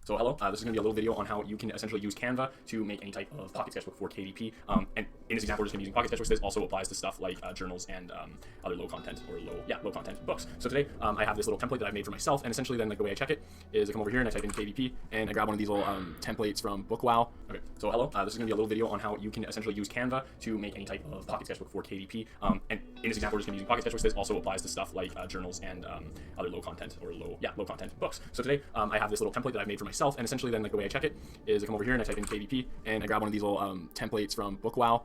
So hello, this is going to be a little video on how you can essentially use Canva to make any type of pocket sketchbook for KDP. And in this example, we're just going to be using pocket sketchbooks. This also applies to stuff like journals and other low content books. So today I have this little template that I've made for myself, and essentially then like the way I check it is I come over here and I type in KDP and I grab one of these little templates from BookWow. Okay, so hello, this is going to be a little video on how you can essentially use Canva to make any type of pocket sketchbook for KDP. And in this example, we're just going to be using pocket sketchbooks. This also applies to stuff like journals and other low content books. So today I have this little template that I've made for myself, and essentially then like the way I check it is I come over here and I type in KDP and I grab one of these little templates from BookWow.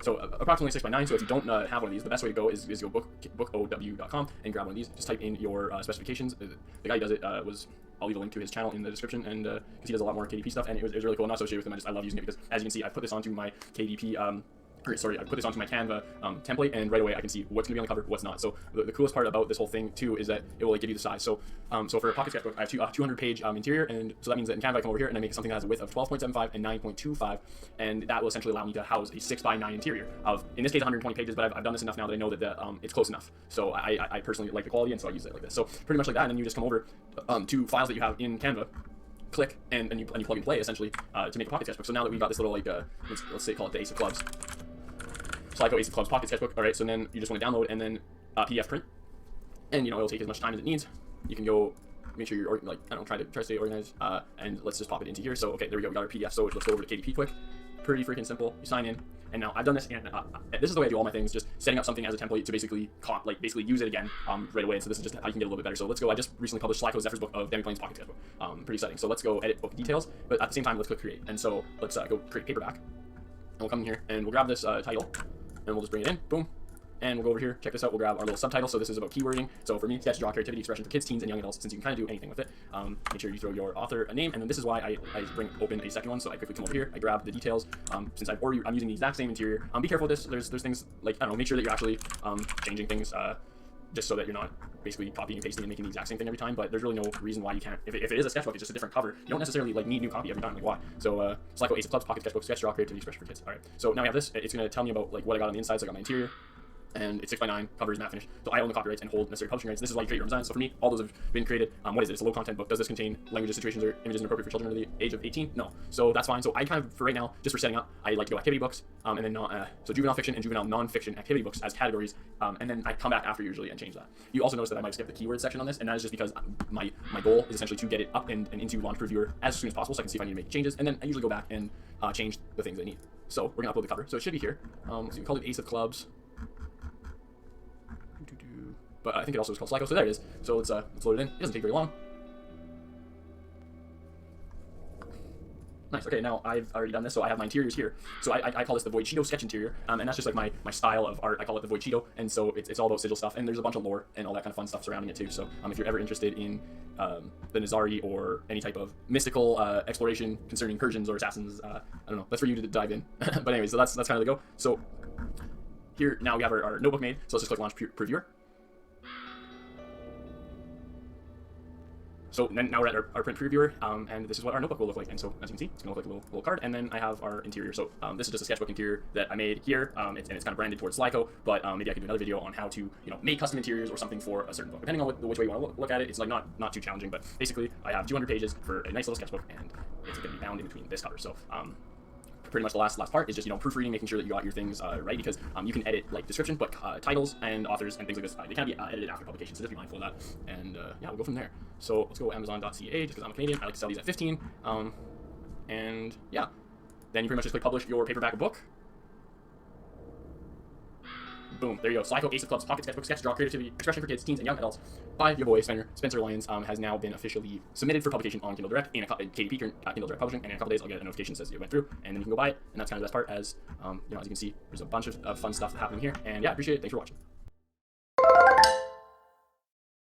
So approximately 6x9. So if you don't have one of these, the best way to go is go bookow.com and grab one of these. Just type in your specifications. The guy who does it I'll leave a link to his channel in the description, and because he does a lot more KDP stuff, and it was really cool. I'm not associated with him. I love using it because, as you can see, I put this onto my KDP. I put this onto my Canva template, and right away I can see what's going to be on the cover, what's not. So the coolest part about this whole thing too is that it will like give you the size. So so for a pocket sketchbook, I have 200-page interior, and so that means that in Canva I come over here and I make something that has a width of 12.75 and 9.25, and that will essentially allow me to house a 6x9 interior of, in this case, 120 pages. But I've done this enough now that I know that it's close enough. So I personally like the quality, and so I use it like this. So pretty much like that, and then you just come over to files that you have in Canva. Click and you plug and play essentially to make a pocket sketchbook. So now that we've got this little like let's say call it the Ace of Clubs. So I go Ace of Clubs pocket sketchbook. All right, so then you just want to download and then PDF print, and it'll take as much time as it needs. You can go make sure you're like try to stay organized, and let's just pop it into here. So okay, there we go, we got our PDF. So let's go over to KDP quick. Pretty freaking simple. You sign in, and now I've done this, and this is the way I do all my things, just setting up something as a template to basically use it again right away. And so this is just how you can get a little bit better. So let's go. I just recently published Slyko Zephyr's book of Demiplane's pocket sketchbook. Pretty exciting. So let's go edit book details, but at the same time, let's click create. And so let's go create paperback, and we'll come in here and we'll grab this title. And we'll just bring it in, boom, and we'll go over here, check this out, we'll grab our little subtitle. So this is about keywording. So for me, sketch, draw, creativity, expression for kids, teens, and young adults, since you can kind of do anything with it. Make sure you throw your author a name, and then this is why I bring open a second one. So I quickly come over here, I grab the details, since I'm using the exact same interior. Be careful with this, there's things like, make sure that you're actually changing things, just so that you're not basically copying and pasting and making the exact same thing every time. But there's really no reason why you can't. If it is a sketchbook, it's just a different cover. You don't necessarily need new copy every time. Like why? So Slyko Ace of Clubs pocket sketchbook, sketch, draw, creativity, expression for kids. All right. So now we have this. It's going to tell me about what I got on the inside. So I got my interior, and it's 6x9, covers matte finish. So I own the copyrights and hold necessary publishing rights. This is why you create your own designs. So for me, all those have been created. What is it? It's a low content book. Does this contain languages, situations, or images inappropriate for children under the age of 18? No. So that's fine. So I kind of, for right now, just for setting up, I like to go activity books, and then so juvenile fiction and juvenile non-fiction activity books as categories, and then I come back after usually and change that. You also notice that I might skip the keyword section on this, and that is just because my goal is essentially to get it up and into Launch Previewer as soon as possible, so I can see if I need to make changes, and then I usually go back and change the things I need. So we're gonna upload the cover. So it should be here. So we call it Ace of Clubs. But I think it also is called Slyko, so there it is. So let's load it in. It doesn't take very long. Nice. Okay, now I've already done this, so I have my interiors here. So I call this the Void Cheeto sketch interior, and that's just like my style of art. I call it the Void Cheeto, and so it's all about sigil stuff, and there's a bunch of lore and all that kind of fun stuff surrounding it too. So if you're ever interested in the Nizari or any type of mystical exploration concerning Persians or assassins, I don't know, that's for you to dive in. But anyway, so that's kind of the go. So here now we have our notebook made. So let's just click Launch Previewer. So now we're at our print previewer, and this is what our notebook will look like. And so as you can see, it's going to look like a little card. And then I have our interior. So this is just a sketchbook interior that I made here, and it's kind of branded towards Slyko. But maybe I could do another video on how to make custom interiors or something for a certain book. Depending on which way you want to look at it, it's like not too challenging. But basically, I have 200 pages for a nice little sketchbook, and it's going to be bound in between this cover. So pretty much the last part is just proofreading, making sure that you got your things right, because you can edit like description, but titles and authors and things like this, they can be edited after publication, so just be mindful of that. And yeah, we'll go from there. So let's go Amazon.ca, just because I'm a Canadian. I like to sell these at 15. And yeah, then you pretty much just click publish your paperback book. Boom, there you go. Slyko Ace of Clubs pocket sketchbook, sketch, draw, creativity, expression for kids, teens, and young adults by your boy Spencer Lyons, has now been officially submitted for publication on Kindle Direct in KDP Kindle Direct Publishing, and in a couple days I'll get a notification that says it went through, and then you can go buy it. And that's kind of the best part, as as you can see, there's a bunch of fun stuff happening here. And yeah, I appreciate it. Thanks for watching.